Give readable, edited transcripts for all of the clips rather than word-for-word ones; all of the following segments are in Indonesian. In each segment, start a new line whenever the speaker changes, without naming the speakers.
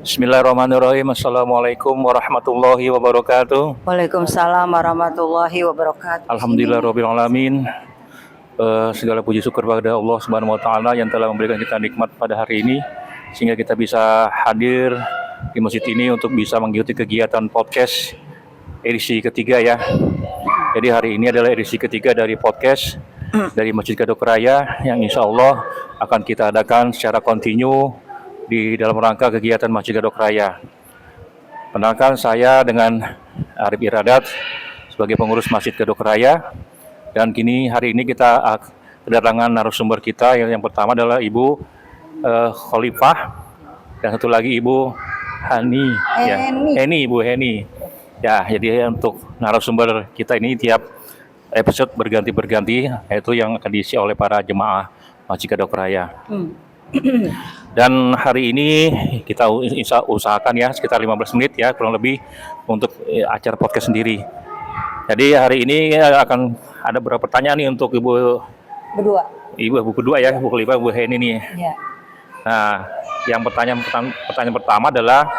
Bismillahirrahmanirrahim. Assalamualaikum warahmatullahi wabarakatuh.
Waalaikumsalam warahmatullahi wabarakatuh.
Alhamdulillahirabbil alamin. Segala puji syukur kepada Allah Subhanahu wa taala yang telah memberikan kita nikmat pada hari ini sehingga kita bisa hadir di masjid ini untuk bisa mengikuti kegiatan podcast edisi ketiga ya. Jadi hari ini adalah edisi ketiga dari podcast dari Masjid Gadok Raya yang insya Allah akan kita adakan secara kontinu di dalam rangka kegiatan Masjid Gadok Raya. Perkenalkan saya dengan Arif Iradat sebagai pengurus Masjid Gadok Raya. Dan kini hari ini kita kedatangan narasumber kita yang pertama adalah Ibu Khalifah dan satu lagi Ibu Hani. Ibu Heni. Ya, jadi untuk narasumber kita ini tiap episode berganti-berganti, yaitu yang akan diisi oleh para jemaah Masjid Gadok Raya. Dan hari ini kita usahakan ya sekitar 15 menit ya kurang lebih untuk acara podcast sendiri. Jadi hari ini akan ada beberapa pertanyaan nih untuk Ibu kedua ya, Ibu Khalifah, Ibu Heni nih.
Ya.
Nah, yang pertanyaan pertama adalah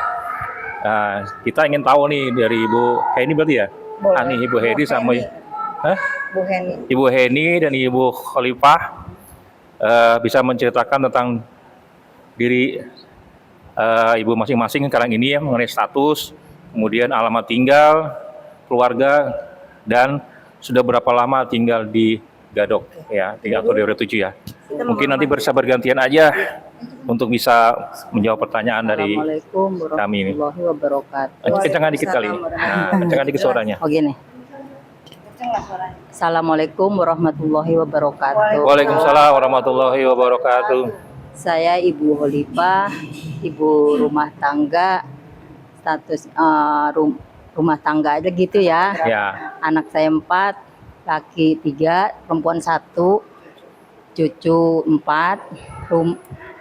kita ingin tahu nih dari Ibu Heni berarti ya?
Boleh.
Ibu Heni sama Ibu Heni dan Ibu Khalifah bisa menceritakan tentang diri ibu masing-masing sekarang ini ya, mengenai status, kemudian alamat tinggal, keluarga, dan sudah berapa lama tinggal di Gadok ya, tinggal atau di RW 7 ya. Mungkin nanti bergantian aja untuk bisa menjawab pertanyaan dari kami ini. Kencangkan dikit kali. Nah, kencangkan dikit suaranya.
Oh gini. Assalamualaikum warahmatullahi wabarakatuh.
Waalaikumsalam warahmatullahi wabarakatuh.
Saya Ibu Khalifah, ibu rumah tangga, status rumah tangga aja gitu ya.
Ya.
Anak saya 4, laki 3, perempuan 1, cucu 4,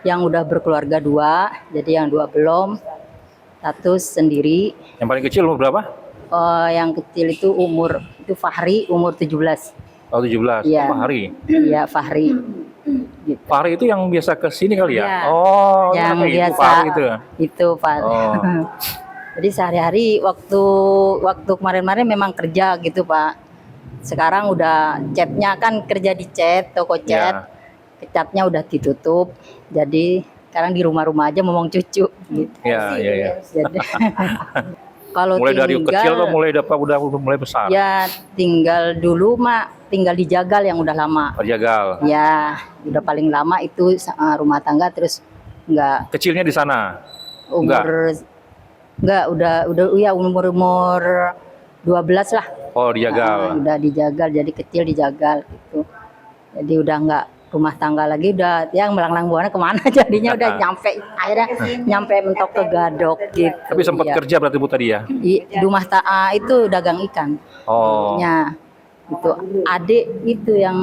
yang udah berkeluarga 2, jadi yang 2 belum, status sendiri.
Yang paling kecil umur berapa?
Yang kecil itu Fahri, umur 17.
Oh 17,
ya.
Fahri?
Iya Fahri.
Gitu. Fahri itu yang biasa ke sini kali ya?
Ya.
Oh,
yang biasa
Fahri itu.
Itu Fahri. Oh. Jadi sehari-hari waktu kemarin-kemarin memang kerja gitu Pak. Sekarang udah chatnya kan kerja di chat, toko chat. Ya. Chatnya udah ditutup. Jadi sekarang di rumah-rumah aja ngomong cucu gitu.
Iya.
Jadi kalau
mulai dari kecil atau mulai besar?
Ya tinggal dulu tinggal di Jagal yang udah lama.
Jagal.
Ya, udah paling lama itu rumah tangga terus enggak.
Kecilnya di sana?
Enggak, udah ya umur 12 lah.
Oh, di Jagal.
Udah di Jagal, jadi kecil di Jagal gitu. Jadi udah enggak rumah tangga lagi, udah yang melanglang buana kemana jadinya udah akhirnya nyampe mentok ke Gadok gitu.
Tapi sempat kerja berarti Bu tadi ya?
Di rumah itu dagang ikan.
Oh.
Ya, itu adik itu yang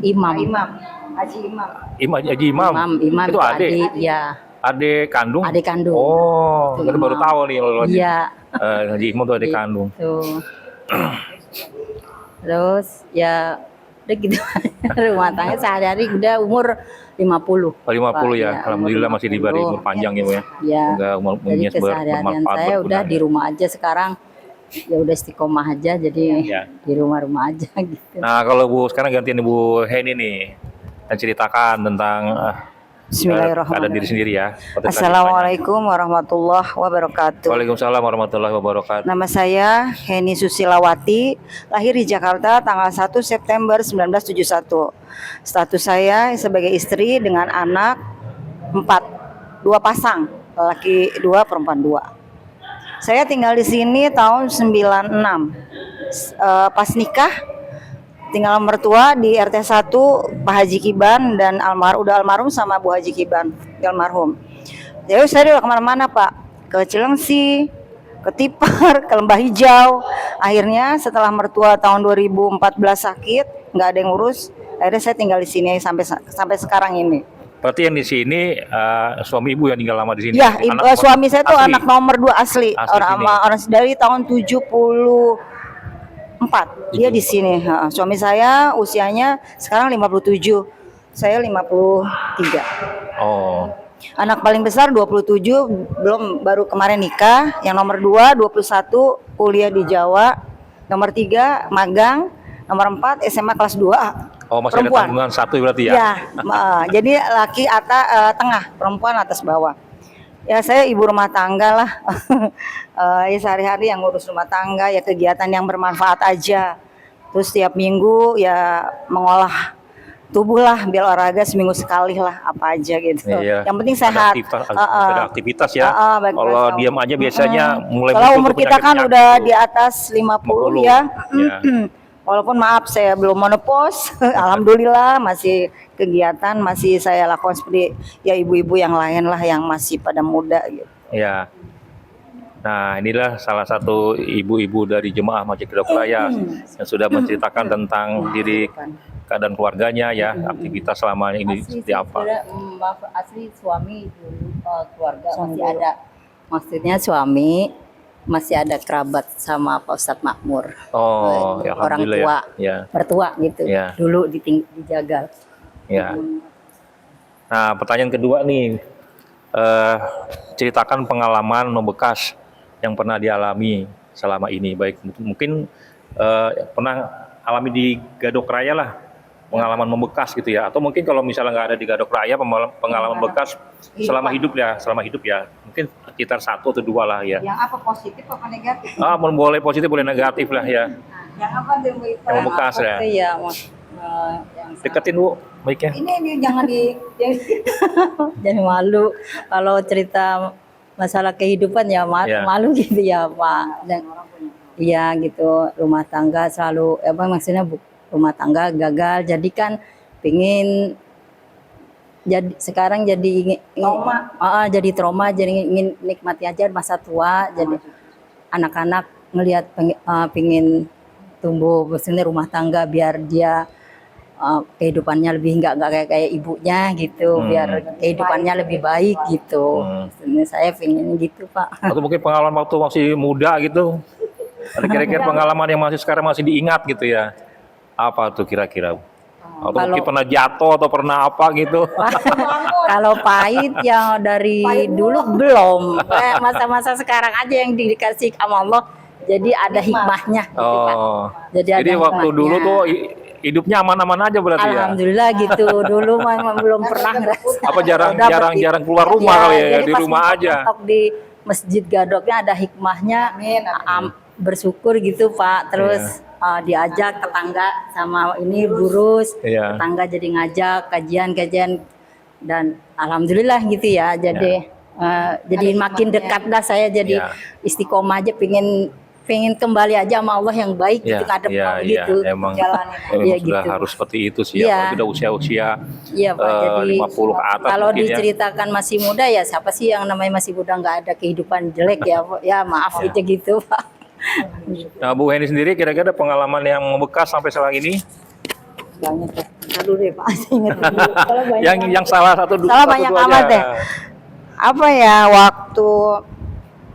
imam. Haji Imam. Itu adik ya.
Adik kandung?
Adik kandung.
Oh, kita baru tahu nih loh.
Iya.
Haji Imam itu adik kandung.
Terus ya udah gitu. Rumah tangga sehari-hari udah umur 50.
50 ya. Alhamdulillah masih diberi umur panjang ya Bu ya.
Iya.
Jadi
keseharian saya udah di rumah aja sekarang. Ya udah istiqomah aja, jadi di rumah-rumah aja gitu.
Nah kalau Bu sekarang gantian Ibu Heni nih, dan ceritakan tentang keadaan diri sendiri ya.
Assalamualaikum warahmatullahi wabarakatuh.
Waalaikumsalam warahmatullahi wabarakatuh.
Nama saya Heni Susilawati, lahir di Jakarta tanggal 1 September 1971. Status saya sebagai istri dengan anak 4, 2 pasang, laki 2, perempuan 2. Saya tinggal di sini tahun 96. Pas nikah tinggal mertua di RT 1 Pak Haji Kiban dan udah almarhum sama Bu Haji Kiban almarhum. Jadi saya udah kemana-mana Pak, ke Cilengsi, ke Tipar, ke Lembah Hijau. Akhirnya setelah mertua tahun 2014 sakit, nggak ada yang ngurus, akhirnya saya tinggal di sini sampai sekarang ini.
Berarti yang di sini suami Ibu yang tinggal lama di sini?
Ya, suami saya tuh anak nomor 2 asli orang dari tahun 74. Dia di sini. Suami saya usianya sekarang 57. Saya 53.
Oh.
Anak paling besar 27, belum baru kemarin nikah. Yang nomor 2 21 kuliah di Jawa. Nomor 3 magang. Nomor 4 SMA kelas 2.
Oh, masih ada tanggungan satu berarti ya?
Ya, jadi laki tengah, perempuan atas bawah. Ya saya ibu rumah tangga lah. Ya sehari-hari yang ngurus rumah tangga, ya kegiatan yang bermanfaat aja. Terus tiap minggu ya mengolah tubuh lah, biar olahraga seminggu sekali lah, apa aja gitu.
Iya.
Yang penting sehat.
Ada aktivitas ya. Kalau diam aja biasanya mulai
kalau
muncul
umur
tuh
kita kan
penyakit-penyakit
udah
tuh.
di atas 50 ya.
Ya.
Walaupun maaf saya belum menopause, alhamdulillah masih kegiatan, masih saya lakukan seperti ya ibu-ibu yang lain lah yang masih pada muda gitu.
Ya. Nah, inilah salah satu ibu-ibu dari jemaah Masjid Gadok Raya yang sudah menceritakan tentang diri, keadaan keluarganya ya, aktivitas selama ini seperti apa.
Asli suami dulu keluarga
Suami
masih
dulu.
ada, maksudnya suami masih ada kerabat sama Pak Ustadz Makmur.
Oh, ya,
Orang
alhamdulillah
tua,
ya.
mertua gitu.
Ya.
Dulu dijagal.
Ya. Nah, pertanyaan kedua nih, ceritakan pengalaman membekas yang pernah dialami selama ini. Baik, mungkin pernah alami di Gadok Raya lah, pengalaman membekas gitu ya. Atau mungkin kalau misalnya nggak ada di Gadok Raya, pengalaman bekas selama hidup ya. Mungkin sekitar 1 atau 2 lah ya.
Yang apa positif apa negatif?
Boleh positif, boleh negatif lah ya.
Yang apa
Yang membekas ya.
Itu ya, yang
Deketin Bu mic-nya.
Ini jangan
jadi malu kalau cerita masalah kehidupan ya
Ya.
malu gitu ya Pak. Dan iya gitu, rumah tangga selalu maksudnya rumah tangga gagal, jadi kan pingin jadi sekarang jadi jadi trauma, jadi ingin nikmati aja masa tua, jadi anak-anak ngelihat pingin tumbuh maksudnya rumah tangga biar dia kehidupannya lebih nggak kayak ibunya gitu, biar kehidupannya lebih baik gitu. Maksudnya saya pingin gitu Pak.
Atau mungkin pengalaman waktu masih muda gitu. Ada kira-kira pengalaman yang sekarang masih diingat gitu ya. Apa tuh kira-kira? Atau mungkin pernah jatuh atau pernah apa gitu.
Kalau pahit yang dari dulu belum. Masa-masa sekarang aja yang dikasih sama Allah. Jadi ada hikmahnya. Gitu, Pak.
Oh.
Jadi ada
waktu
hikmahnya.
dulu tuh hidupnya aman-aman aja berarti ya.
Alhamdulillah gitu. Dulu memang belum pernah ngerasain.
Apa jarang keluar rumah kali ya,
jadi
di
pas
rumah aja.
mentok di Masjid Gadoknya ada hikmahnya. Bersyukur gitu Pak. Terus diajak tetangga sama ini burus.
Iya.
Tetangga jadi ngajak kajian dan alhamdulillah gitu ya. Jadi jadi makin dekat dah saya, jadi
Ya.
istiqomah aja, pengen kembali aja sama Allah yang baik gitu, ngadep gitu.
Emang
Iya,
sudah
gitu.
harus seperti itu sih ya. Kalau udah usia-usia
Iya Pak, jadi
50 ke atas
kalau
mungkin ya.
diceritakan masih muda ya siapa sih yang namanya masih muda nggak ada kehidupan jelek ya Pak? Ya maaf aja gitu Pak.
Nah, Bu Heni sendiri kira-kira pengalaman yang membekas sampai sekarang ini?
banyak ya. Aduh deh Pak, saya ingat dulu. Kalau banyak
yang salah satu
Salah banyak
dua
amat
aja.
deh. Apa ya waktu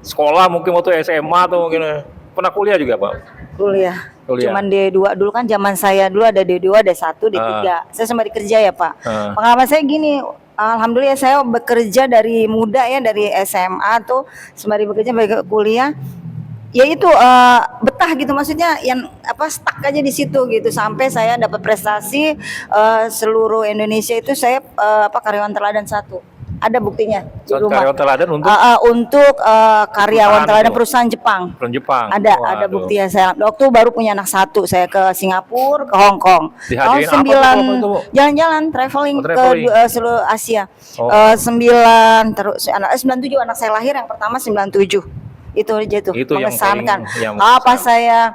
Sekolah mungkin waktu SMA atau mungkin pernah kuliah juga, Pak?
kuliah.
Kuliah.
Cuman D2 dulu kan zaman saya dulu ada D2, D1, D3. Saya sembari kerja ya Pak. Pengalaman saya gini, alhamdulillah saya bekerja dari muda ya, dari SMA tuh sembari bekerja bagi kuliah. Ya itu betah gitu, maksudnya yang stuck aja di situ gitu sampai saya dapat prestasi seluruh Indonesia itu saya karyawan teladan 1. Ada buktinya di rumah.
Karyawan teladan
Untuk karyawan teladan perusahaan Jepang.
Jepang.
Ada bukti ya saya. Waktu baru punya anak 1, saya ke Singapura, ke Hong Kong.
Dihadirin
Tahun
apa tuh,
9
itu, Bu?
jalan-jalan traveling
traveling.
ke seluruh Asia. 9 terus 97 anak saya lahir, yang pertama 97. Itu aja tuh
Itu yang
mengesankan.
paling- yang
Pas saya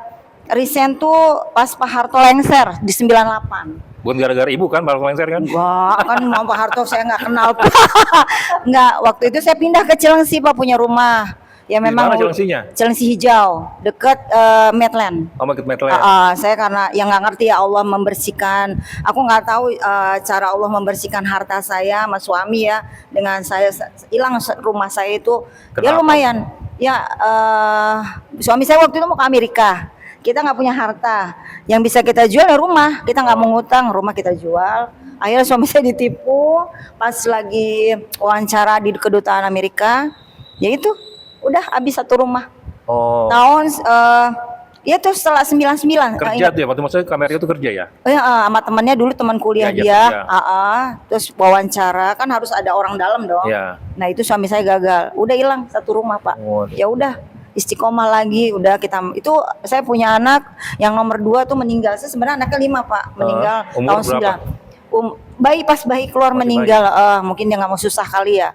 resign tuh pas Pak Harto lengser di 98.
Bukan gara-gara ibu kan, baru lengser kan?
Enggak, kan mau Pak Harto saya nggak kenal. Enggak, waktu itu saya pindah ke Cilengsi Pak, punya rumah. Ya
Di
memang
mana Cilengsinya?
Cilengsi hijau, dekat Medland.
Market Medland.
Saya karena yang nggak ngerti ya Allah membersihkan. Aku nggak tahu cara Allah membersihkan harta saya sama suami ya. Dengan saya hilang rumah saya itu, ya
Kenapa?
lumayan. Ya suami saya waktu itu mau ke Amerika. Kita nggak punya harta. Yang bisa kita jual ya rumah. Kita nggak mau ngutang, rumah kita jual. Akhirnya suami saya ditipu pas lagi wawancara di kedutaan Amerika. Ya itu, udah habis satu rumah.
Oh,
Tahun ya tuh setelah 99.
kerja tuh ya, waktu maksudnya ke Amerika itu kerja ya?
Sama temannya dulu, teman kuliah
Diajak
dia.
kerja.
Terus wawancara kan harus ada orang dalam dong.
Ya.
Nah itu suami saya gagal, udah hilang satu rumah Pak.
Oh,
Ya udah istiqomah lagi, udah kita itu saya punya anak yang nomor 2 tuh meninggal. Saya sebenarnya anaknya 5 Pak, meninggal
umur
tahun
berapa?
9. Bayi pas bayi keluar
Masih
meninggal, mungkin dia nggak mau susah kali ya.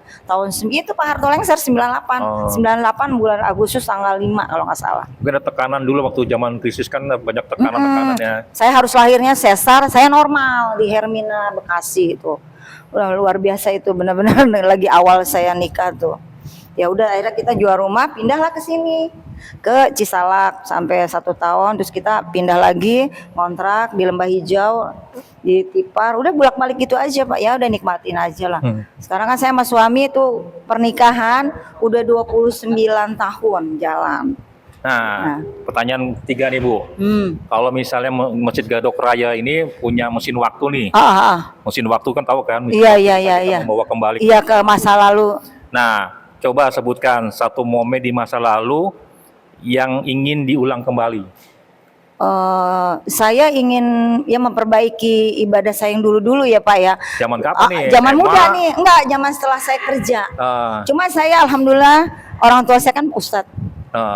Itu Pak Harto Lengser 98,
Oh.
98 bulan Agustus tanggal 5 kalau nggak salah.
Mungkin ada tekanan dulu waktu zaman krisis kan banyak tekanan-tekanannya.
Saya harus lahirnya sesar, saya normal di Hermina Bekasi itu. Udah luar biasa itu, benar-benar lagi awal saya nikah tuh. Ya udah akhirnya kita jual rumah, pindahlah ke sini ke Cisalak sampai 1 tahun, terus kita pindah lagi kontrak di Lembah Hijau di Tipar, udah bolak-balik gitu aja Pak. Ya udah nikmatin aja lah. Sekarang kan saya sama suami tuh pernikahan udah 29 tahun jalan.
Nah, pertanyaan 3 nih Bu. Kalau misalnya Masjid Gadok Raya ini punya mesin waktu nih. Mesin waktu kan tahu kan?
Iya.
Kita membawa kembali.
Iya, ke masa lalu.
Nah, coba sebutkan satu momen di masa lalu yang ingin diulang kembali.
Saya ingin ya memperbaiki ibadah saya yang dulu-dulu ya Pak ya.
Zaman kapan nih?
Zaman
SMA?
muda nih, enggak, zaman setelah saya kerja.
Ah,
Cuma saya alhamdulillah orang tua saya kan ustadz.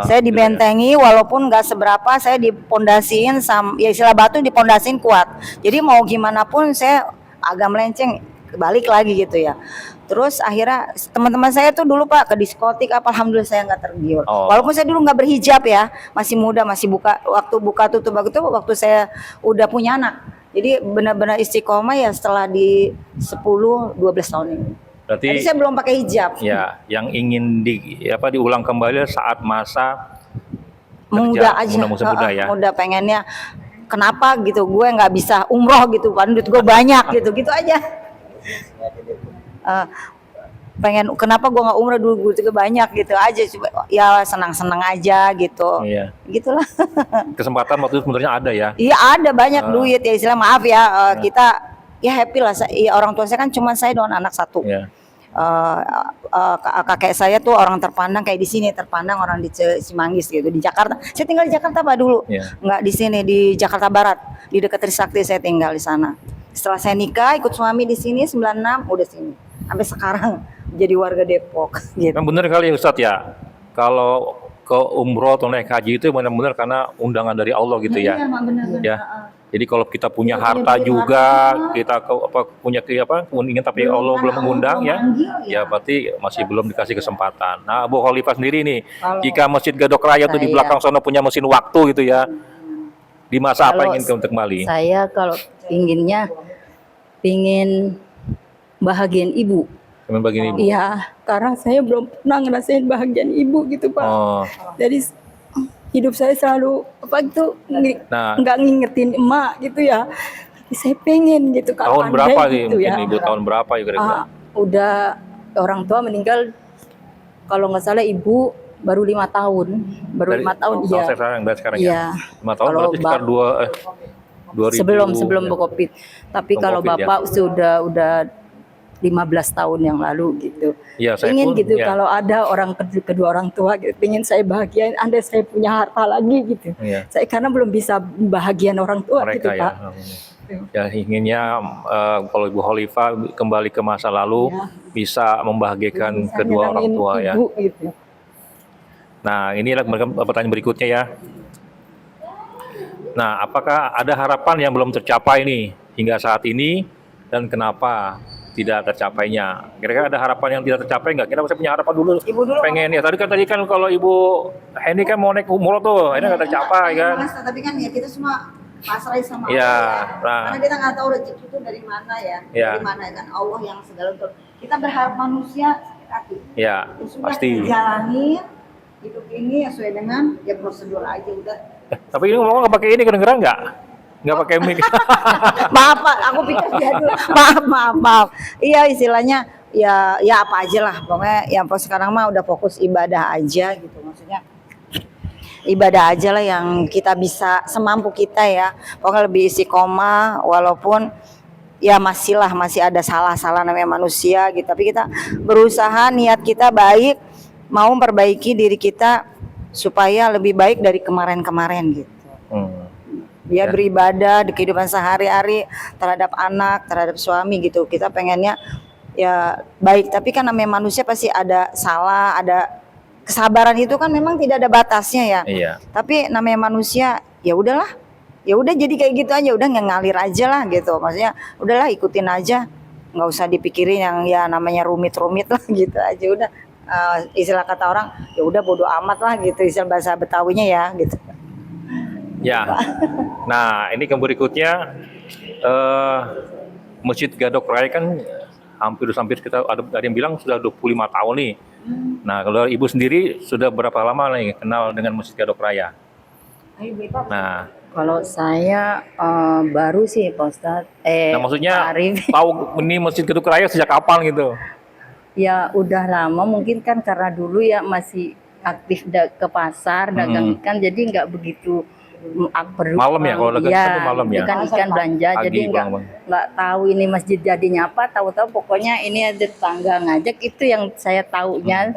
Saya
gitu ya.
dibentengi walaupun nggak seberapa, saya dipondasiin ya istilah batu dipondasiin kuat. Jadi mau gimana pun saya agak melenceng balik lagi gitu ya. Terus akhirnya teman-teman saya tuh dulu Pak ke diskotik apa, alhamdulillah saya nggak tergiur.
Oh.
Walaupun saya dulu nggak berhijab ya, masih muda, masih buka tutup waktu saya udah punya anak. Jadi benar-benar istiqomah ya setelah di 10-12 tahun ini.
Berarti
Jadi saya belum pakai hijab.
ya, yang ingin diulang kembali saat masa
Muda
kerja,
aja,
muda ya.
muda pengennya kenapa gitu, gue nggak bisa umroh gitu, kan duit gue banyak gitu aja. Pengen kenapa gue nggak umroh dulu, duit gue banyak gitu aja, coba ya senang-senang aja gitu.
Iya.
Gitulah.
Kesempatan waktu itu sebenarnya ada ya.
Iya ada banyak duit ya, istilah maaf ya, kita ya happy lah. Orang tua saya kan cuma saya doang anak satu.
Iya.
Kakek saya tuh orang terpandang kayak di sini, terpandang orang di Cimanggis gitu, di Jakarta. Saya tinggal di Jakarta Pak dulu. Nggak di sini, di Jakarta Barat, di dekat Trisakti saya tinggal di sana. Setelah saya nikah ikut suami di sini 96 udah sini sampai sekarang jadi warga Depok gitu.
Kan bener kali Ustadz ya, kalau ke umroh atau naik haji itu benar-benar karena undangan dari Allah gitu ya.
Iya, benar.
Ya. Jadi kalau kita punya harta juga, kita punya ingin tapi Allah belum mengundang ya, ya berarti masih belum dikasih kesempatan. Nah, Bu Khalifah sendiri nih, jika Masjid Gadok Raya tuh di belakang sana punya mesin waktu gitu ya, di masa apa ingin untuk kembali?
Saya kalau pingin bahagian ibu.
Teman bagian ibu.
Iya, karena saya belum pernah ngerasain bahagian ibu gitu Pak.
Oh.
Jadi hidup saya selalu nggak ngingetin emak gitu ya. Tapi saya pengen gitu kalau
tahun berapa sih
gitu
mungkin
ya.
ibu tahun berapa ya kira-kira?
Udah orang tua meninggal kalau nggak salah ibu baru 5 tahun. Baru 5 tahun iya.
Sekarang
Iya.
ya. 5 tahun
Kalau
berarti sekitar 2000
sebelum Covid. Tapi kalau
COVID,
Bapak udah 15 tahun yang lalu gitu.
Ya, saya
Ingin
pun,
gitu
ya.
kalau ada kedua orang tua gitu. Pengen saya bahagiain, andai saya punya harta lagi gitu.
Ya.
Saya karena belum bisa bahagian orang tua
Mereka
gitu
ya.
Pak.
Ya inginnya kalau Ibu Khalifah kembali ke masa lalu bisa membahagiakan
Bisa
kedua orang
nyenengin
tua ya.
ibu, gitu.
Nah inilah pertanyaan berikutnya ya. Nah apakah ada harapan yang belum tercapai nih hingga saat ini dan kenapa tidak tercapainya? Kira-kira ada harapan yang tidak tercapai nggak? Kita masih punya harapan dulu.
Ibu dulu.
Pengen ya tadi kan kalau Ibu Heni kan mau naik umroh tuh, ini nggak tercapai kan?
Tapi kan ya kita semua pasrah sama
Iya,
Allah.
nah.
Karena kita nggak tahu rezeki itu dari mana ya.
Iya.
Dari mana kan Allah yang segala untuk. Kita berharap manusia sakit hati.
Ya
Ya sudah
pasti.
kita jalanin hidup ini sesuai dengan ya prosedur aja udah.
Tapi ini ngomong nggak pakai ini kedengeran nggak? Nggak pakai mic.
Maaf Pak, aku pikir dia dulu. Maaf. Iya istilahnya ya apa aja lah. Pokoknya yang sekarang mah udah fokus ibadah aja gitu. Maksudnya ibadah aja lah yang kita bisa semampu kita ya. Pokoknya lebih istiqomah walaupun ya masih ada salah-salah, namanya manusia gitu. Tapi kita berusaha, niat kita baik, mau memperbaiki diri kita supaya lebih baik dari kemarin-kemarin gitu. Dia
Ya.
beribadah di kehidupan sehari-hari terhadap anak, terhadap suami gitu. Kita pengennya ya baik, tapi kan namanya manusia pasti ada salah, ada kesabaran itu kan memang tidak ada batasnya ya.
Iya.
Tapi namanya manusia, ya udahlah. Ya udah jadi kayak gitu aja, udah ngalir aja lah gitu. Maksudnya udahlah ikutin aja. Nggak usah dipikirin yang ya namanya rumit-rumit lah gitu aja udah. Istilah kata orang, ya udah bodo amat lah gitu, istilah bahasa Betawinya ya gitu.
Ya. Nah, ini yang berikutnya Masjid Gadok Raya kan hampir kita ada yang bilang sudah 25 tahun nih. Nah, kalau Ibu sendiri sudah berapa lama nih kenal dengan Masjid Gadok Raya? Nah,
Kalau saya baru sih Pak Ustadz.
nah maksudnya
Pak Arif.
tahu ini Masjid Gadok Raya sejak kapan gitu?
Ya udah lama mungkin kan karena dulu ya masih aktif ke pasar dagang ikan, jadi nggak begitu
Malam ya, kalau dagang ikan tuh malam ya?
ikan belanja,
Pagi
jadi
pulang.
nggak tahu ini masjid jadinya apa, tahu-tahu pokoknya ini ada tetangga ngajak, itu yang saya taunya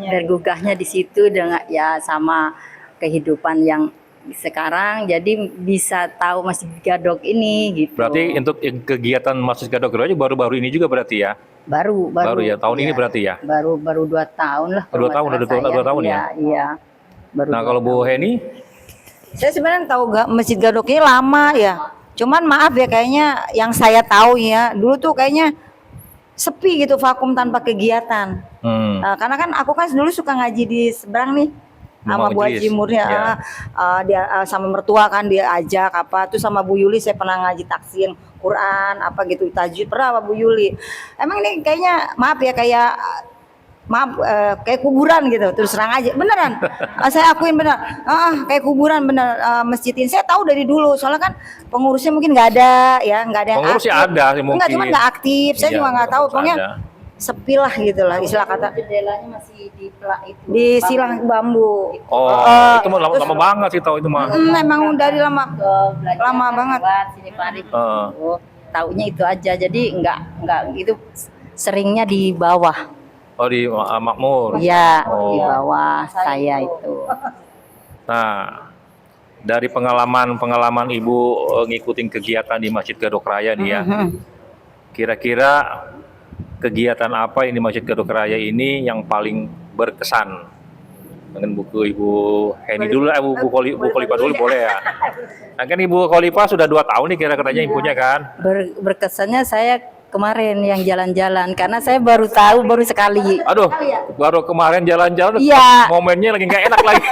tergugahnya di situ dengan ya sama kehidupan yang sekarang, jadi bisa tahu Masjid Gadok ini gitu.
Berarti untuk kegiatan Masjid Gadok Raya baru-baru ini juga berarti ya?
Baru
Ya, tahun ini berarti ya?
baru 2 tahun lah.
2 tahun, udah 2 tahun ya?
Iya. Baru
Nah,
2
kalau Bu Heni,
Saya sebenarnya tahu Masjid Gadok ini lama ya. Cuman maaf ya, kayaknya yang saya tahu ya, dulu tuh kayaknya sepi gitu, vakum tanpa kegiatan. Karena kan aku kan dulu suka ngaji di seberang nih sama Bu
majelis.
Haji Murni,
Ya.
dia sama mertua kan dia ajak apa tuh, sama Bu Yuli saya pernah ngaji taksin Quran apa gitu, tajwid pernah sama Bu Yuli. Emang ini kayaknya maaf ya kayak kayak kuburan gitu, terus terang aja beneran. Saya akuin bener, kayak kuburan bener. Masjid ini saya tahu dari dulu, soalnya kan pengurusnya mungkin nggak ada ya, nggak ada yang
Pengurus sih
aktif.
ada sih mungkin.
Enggak, cuman nggak aktif, saya
Iya,
juga nggak tahu,
pengurus
pokoknya
ada.
sepi lah gitu lah istilah kata,
jendelanya masih di pelak itu.
di silang bambu.
Oh, itu mah lama banget sih tahu itu mah.
Memang dari lama.
Belajar
Lama
kan
banget.
lewat sini Pak Arif. Oh, taunya itu aja, jadi nggak itu seringnya di bawah.
Oh, di Makmur.
Iya,
Oh.
di bawah saya itu.
Nah, dari pengalaman Ibu ngikutin kegiatan di Masjid Gadok Raya nih ya. Kira-kira kegiatan apa yang di Masjid Gadok Raya ini yang paling berkesan? Dengan buku Ibu Heni dulu, Bu Kholifah dulu boleh ya. Nah, kan Ibu Kholifah sudah 2 tahun nih kira-kiranya ibunya kan.
Berkesannya saya kemarin yang jalan-jalan, karena saya baru tahu baru sekali.
Aduh, baru kemarin jalan-jalan,
Iya.
momennya lagi nggak enak lagi.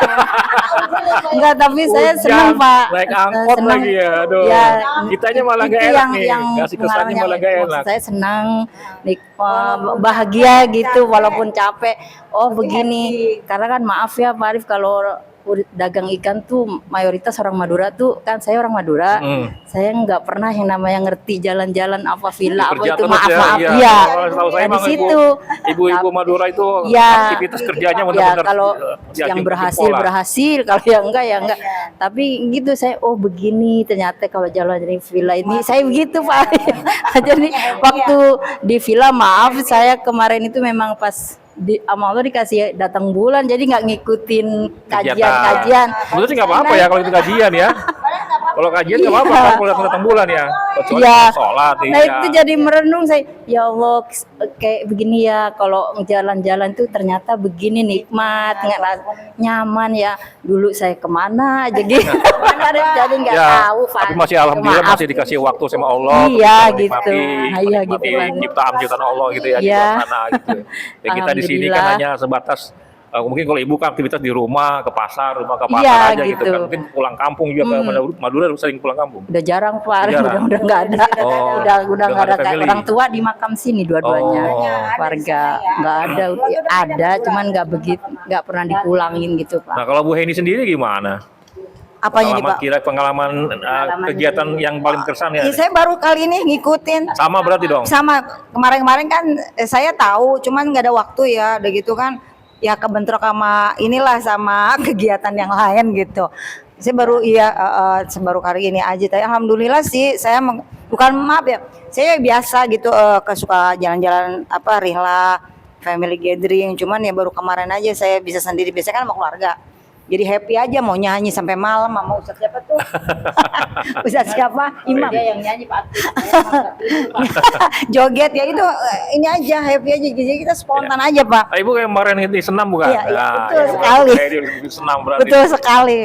Enggak, tapi saya
Hujan,
senang Pak.
naik angkot
Senang.
lagi ya, aduh.
Ya,
Kitanya malah
itu
nggak enak
yang,
nih,
yang
kasih kesannya
pengalaman
malah nggak
yang
enak.
Saya senang, bahagia gitu walaupun capek. Oh begini, karena kan maaf ya Pak Arif, kalau dagang ikan tuh mayoritas orang Madura tuh, kan saya orang Madura, saya nggak pernah yang namanya ngerti jalan-jalan apa villa apa
Kerja
itu,
terus
maaf
ya.
ya.
Kalau tahu saya
Nah, di
emang
situ
ibu-ibu Madura itu
ya,
aktivitas kerjanya
ya
benar-benar
kalau
diacung
yang
jempol lah.
berhasil, kalau yang enggak ya enggak. Tapi gitu saya, oh begini ternyata kalau jalan dari villa ini, saya begitu Pak. Jadi waktu di villa, maaf saya kemarin itu memang pas di sama Allah dikasih datang bulan, jadi nggak ngikutin kajian-kajian.
Sebetulnya sih nggak apa-apa ya kalau itu kajian ya. Kalau kajian nggak apa-apa kan kalau datang bulan ya. Kecuali
Iya.
sholat.
Nah itu jadi merenung saya, ya Allah kayak begini ya, kalau jalan-jalan tuh ternyata begini nikmat, nyaman ya. Dulu saya kemana aja gitu, jadi nggak tahu Pak.
Tapi masih alhamdulillah
Maaf.
masih dikasih waktu sama Allah.
Iya,
untuk
gitu. Nah, iya,
menikmati
gitu.
ciptaan Allah gitu ya di
Iya.
luar sana gitu. Ya, kita di sini kan hanya sebatas mungkin kalau ibu kan aktivitas di rumah, ke pasar
Iya,
aja gitu
gitu.
kan. Mungkin pulang kampung juga ke Madura sering pulang kampung.
Udah jarang Pak,
Jarang.
udah nggak ada,
Oh,
udah
udah
nggak ada.
nggak ada family.
Orang tua di makam sini dua-duanya,
Oh.
warga nggak ada, cuman nggak begitu, nggak pernah dipulangin gitu Pak.
Nah, kalau Bu Heni sendiri gimana?
Apanya nih Pak?
Pengalaman kegiatan yang paling berkesan ya?
Iya, saya baru kali ini ngikutin.
Sama berarti dong?
Sama kemarin-kemarin kan saya tahu, cuman nggak ada waktu ya, udah gitu kan ya kebentrok sama inilah sama kegiatan yang lain gitu. Saya baru baru kali ini aja. Tapi alhamdulillah sih saya bukan maaf ya. Saya biasa gitu kesuka jalan-jalan rihla, family gathering. Cuman ya baru kemarin aja saya bisa sendiri. Biasanya kan sama keluarga. Jadi happy aja mau nyanyi sampai malam sama Ustadz siapa tuh? Ustadz siapa? Imam.
Dia yang nyanyi Pak Atif.
Joget ya itu ini aja happy aja. Jadi kita spontan aja Pak.
Ibu yang kemarin itu senam bukan?
Iya, iya, betul
Ibu
sekali.
Senam berarti.
Betul sekali.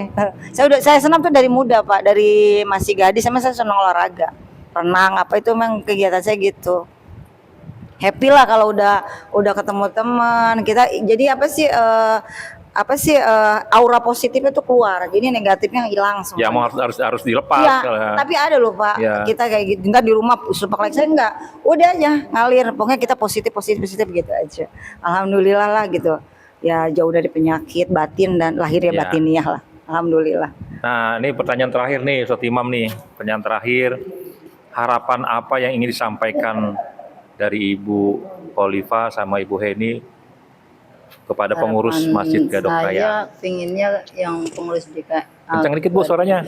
Saya senam tuh dari muda Pak, dari masih gadis sama saya senang olahraga, renang apa itu memang kegiatan saya gitu. Happy lah kalau udah ketemu teman kita. Jadi aura positifnya tuh keluar, jadi negatifnya hilang semua.
Ya mau harus dilepas.
Iya, tapi ada loh Pak,
Ya.
kita kayak gitu, ntar di rumah sumpah like saya enggak, udah aja ngalir, pokoknya kita positif gitu aja. Alhamdulillah lah gitu, ya jauh dari penyakit batin dan lahir ya
Ya.
batiniah lah, alhamdulillah.
Nah, ini pertanyaan terakhir nih, Ustadz Imam nih. Pertanyaan terakhir, harapan apa yang ingin disampaikan dari Ibu Khalifa sama Ibu Heni kepada pengurus
Harapan
Masjid Gadok
Saya
Raya?
pinginnya yang pengurus DKI.
Kencang dikit Bu suaranya.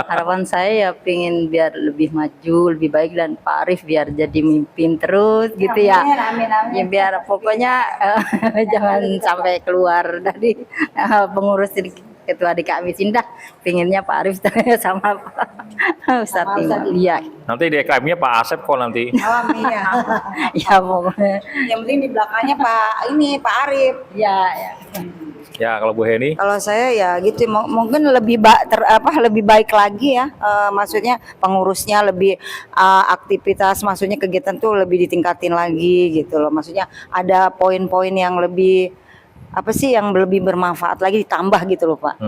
Harapan saya ya pingin biar lebih maju, lebih baik, dan Pak Arif biar jadi mimpin terus gitu ya.
Amin, amin.
Ya biar pokoknya jangan sampai keluar dari pengurus ketua DKI Sindah. Pinginnya Pak Arif sama Pak Ustadz Imam. Iya.
Nanti DKM-nya Pak Asep kok nanti.
Amin ya.
Ya pokoknya.
Yang penting di belakangnya Pak Arif.
Ya, ya.
Ya, kalau Bu Heni?
Kalau saya ya gitu, mungkin lebih lebih baik lagi ya, maksudnya pengurusnya lebih aktivitas, maksudnya kegiatan tuh lebih ditingkatin lagi gitu loh. Maksudnya ada poin-poin yang lebih yang lebih bermanfaat lagi ditambah gitu loh Pak.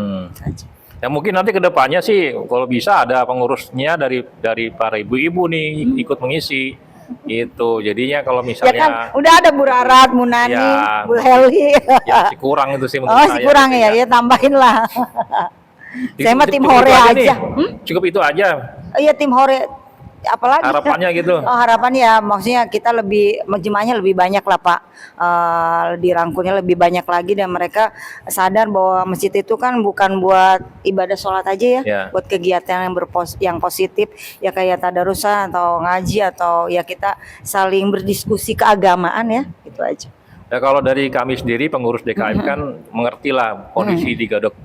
Ya mungkin nanti ke depannya sih kalau bisa ada pengurusnya dari para ibu-ibu nih ikut mengisi itu. Jadinya kalau
Ya
misalnya
kan udah ada Bu Rarat, Bu Nani,
Ya,
Bu Heli.
ya masih kurang itu sih menurut
Oh,
saya.
kurang ya, ya tambahin lah. Saya mah tim
Cukup
hore
itu
aja.
nih. Cukup itu aja
Iya tim hore. Apalagi
harapannya gitu.
Oh, harapannya ya maksudnya kita lebih jemaahnya lebih banyak lah Pak, dirangkulnya lebih banyak lagi dan mereka sadar bahwa masjid itu kan bukan buat ibadah sholat aja ya,
Ya.
buat kegiatan yang positif ya, kayak tadarusan atau ngaji atau ya kita saling berdiskusi keagamaan ya, itu aja.
Ya kalau dari kami sendiri pengurus DKM kan mengerti lah kondisi di Gadok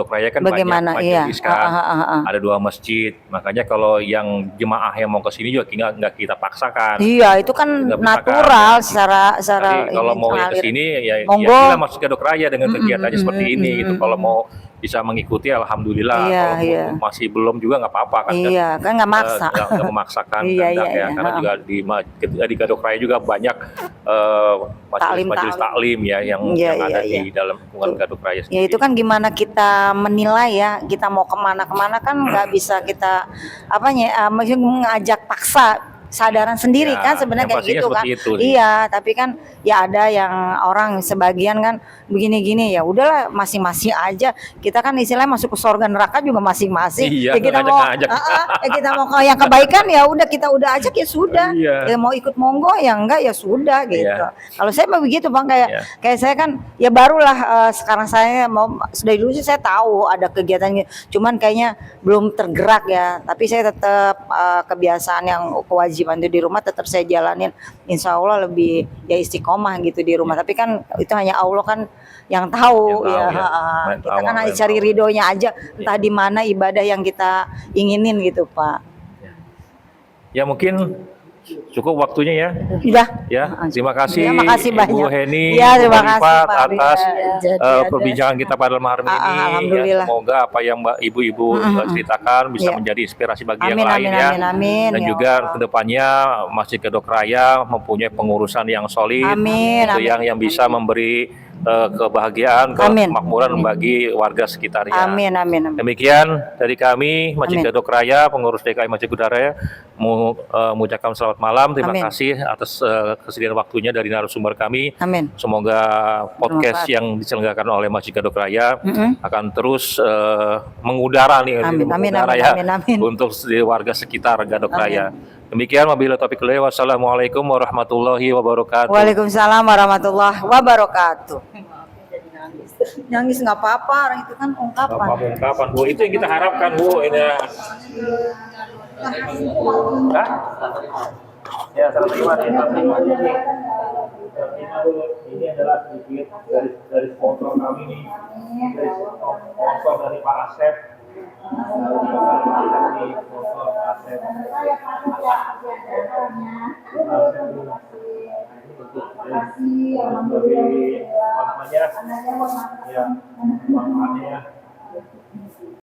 Raya kan
Bagaimana,
banyak
iya.
majelis kan, ada 2 masjid, makanya kalau yang jemaah yang mau ke sini juga nggak kita paksakan.
Iya, itu kan
Nggak bisa
natural
kan.
secara
Jadi kalau
ini,
mau yang ke
ngalir.
sini ya
Monggo.
inilah Masjid Gadok Raya dengan kegiatannya seperti ini gitu. Kalau mau bisa mengikuti alhamdulillah.
Iya,
Kalau
iya.
masih belum juga nggak apa-apa kan.
Iya, kan nggak maksa.
Nggak memaksakan
Iya,
kehendak
iya,
ya.
iya.
Karena juga di Gadok Raya juga banyak majelis taklim ya yang
Iya,
ada
iya,
di dalam lingkungan Gadok Raya
Ya itu kan gimana kita menilai ya, kita mau kemana-kemana kan nggak bisa kita maksudnya mengajak paksa, sadaran sendiri
Ya,
kan sebenarnya
yang
kayak
pastinya
gitu kan.
seperti itu sih.
Iya, tapi kan ya ada yang orang sebagian kan begini-gini, ya udahlah masing-masing aja. Kita kan istilahnya masuk ke surga neraka juga masing-masing.
Iya,
Ya kita mau
ngajak-ngajak.
ya kita mau ke yang kebaikan ya udah kita udah ajak ya sudah.
Iya.
Ya mau ikut monggo ya enggak ya sudah gitu.
Iya.
Kalau saya mah begitu Bang, kayak
Iya.
kayak saya kan ya barulah sekarang saya mau, dari dulu sih saya tahu ada kegiatannya, cuman kayaknya belum tergerak ya, tapi saya tetap kebiasaan yang kewajiban itu di rumah tetap saya jalanin, insya Allah lebih ya istiqomah gitu di rumah, tapi kan itu hanya Allah kan yang tahu,
Yang tahu,
ya,
ya.
kita
Allah
kan hanya
yang
cari
tahu.
ridhonya aja, entah di mana ibadah yang kita inginin gitu Pak.
Ya mungkin cukup waktunya ya.
Udah.
Ya, terima kasih,
Terima kasih
Ibu
banyak.
Heni,
Ya,
Ibu
terima kasih,
Khalifah
Pak Arif.
atas
Jadi ada-
perbincangan kita pada malam ini.
Alhamdulillah.
Ya, semoga apa yang Ibu-ibu ceritakan bisa
Ya.
menjadi inspirasi bagi yang
Amin,
lain
amin,
ya.
amin, amin.
Dan
Ya
juga
Allah.
kedepannya Masjid Gadok Raya mempunyai pengurusan yang solid,
Amin,
itu
amin.
yang bisa memberi kebahagiaan,
Amin.
kemakmuran bagi warga sekitarnya.
Amin, amin, amin.
Demikian dari kami Masjid
Amin.
Gadok Raya, pengurus DKI Masjid Gadok Raya, mengucapkan selamat malam. Terima
Amin.
kasih atas kesediaan waktunya dari narasumber kami.
Amin.
Semoga podcast
Bermanfaat.
yang diselenggarakan oleh Masjid Gadok Raya
Mm-mm.
akan terus mengudara nih,
Amin, amin,
mengudara
amin,
ya,
amin, amin.
untuk warga sekitar Gadok
Amin.
Raya. Demikian wabillahi taufiq wal hidayah. Wassalamualaikum warahmatullahi wabarakatuh.
Waalaikumsalam warahmatullahi wabarakatuh. Nangis nggak apa-apa, orang itu kan ungkapan.
Kapan Bu? Itu yang kita harapkan Bu. Ini. Hah? Ya, salam terima nih. Salam terima. Ini adalah sedikit dari sponsor kami nih. Dari sponsor dari Pak Asep. Dari sponsor Pak Asep. Sebagai apa namanya? Ya, manfaatnya.